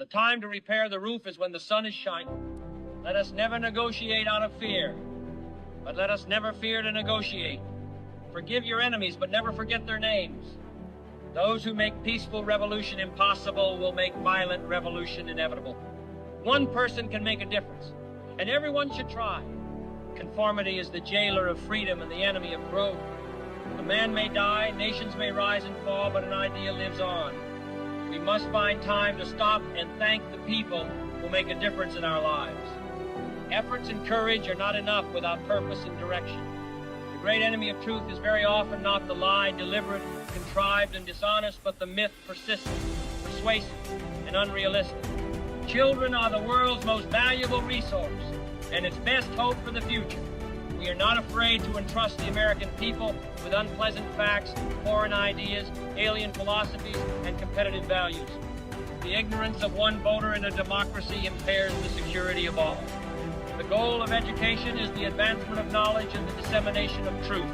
The time to repair the roof is when the sun is shining. Let us never negotiate out of fear, but let us never fear to negotiate. Forgive your enemies, but never forget their names. Those who make peaceful revolution impossible will make violent revolution inevitable. One person can make a difference, and everyone should try. Conformity is the jailer of freedom and the enemy of growth. A man may die, nations may rise and fall, but an idea lives on. We must find time to stop and thank the people who make a difference in our lives. Efforts and courage are not enough without purpose and direction. The great enemy of truth is very often not the lie, deliberate, contrived, and dishonest, but the myth, persistent, persuasive, and unrealistic. Children are the world's most valuable resource and its best hope for the future. We are not afraid to entrust the American people with unpleasant facts, foreign ideas, alien philosophies, and competitive values. The ignorance of one voter in a democracy impairs the security of all. The goal of education is the advancement of knowledge and the dissemination of truth.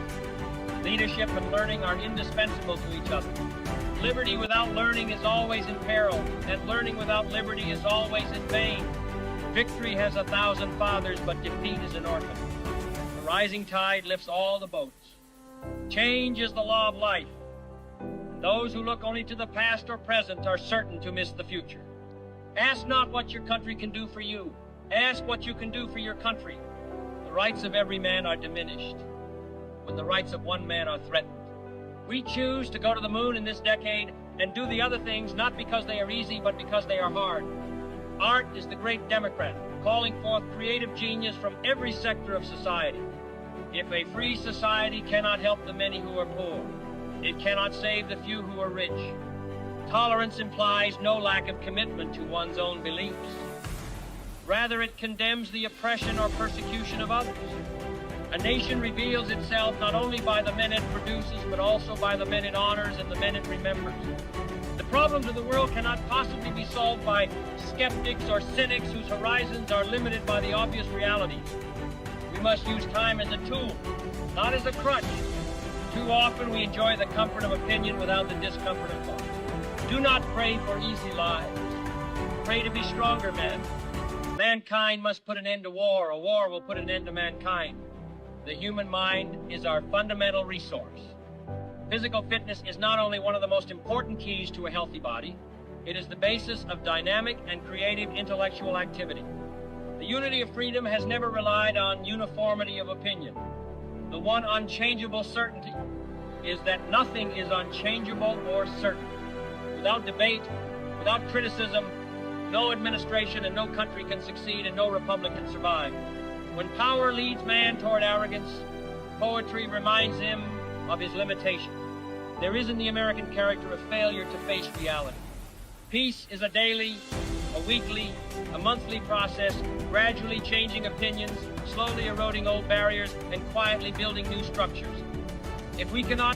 Leadership and learning are indispensable to each other. Liberty without learning is always in peril, and learning without liberty is always in vain. Victory has 1,000 fathers, but defeat is an orphan. The rising tide lifts all the boats. Change is the law of life. Those who look only to the past or present are certain to miss the future. Ask not what your country can do for you. Ask what you can do for your country. The rights of every man are diminished when the rights of one man are threatened. We choose to go to the moon in this decade and do the other things not because they are easy, but because they are hard. Art is the great Democrat, calling forth creative genius from every sector of society. If a free society cannot help the many who are poor, it cannot save the few who are rich. Tolerance implies no lack of commitment to one's own beliefs. Rather, it condemns the oppression or persecution of others. A nation reveals itself not only by the men it produces, but also by the men it honors and the men it remembers. The problems of the world cannot possibly be solved by skeptics or cynics whose horizons are limited by the obvious realities. We must use time as a tool, not as a crutch. Too often we enjoy the comfort of opinion without the discomfort of thought. Do not pray for easy lives. Pray to be stronger men. Mankind must put an end to war, or war will put an end to mankind. The human mind is our fundamental resource. Physical fitness is not only one of the most important keys to a healthy body, it is the basis of dynamic and creative intellectual activity. The unity of freedom has never relied on uniformity of opinion. The one unchangeable certainty is that nothing is unchangeable or certain. Without debate, without criticism, no administration and no country can succeed and no republic can survive. When power leads man toward arrogance, poetry reminds him of his limitation. There is in the American character a failure to face reality. Peace is a daily, a weekly, a monthly process, gradually changing opinions, slowly eroding old barriers, and quietly building new structures. If we cannot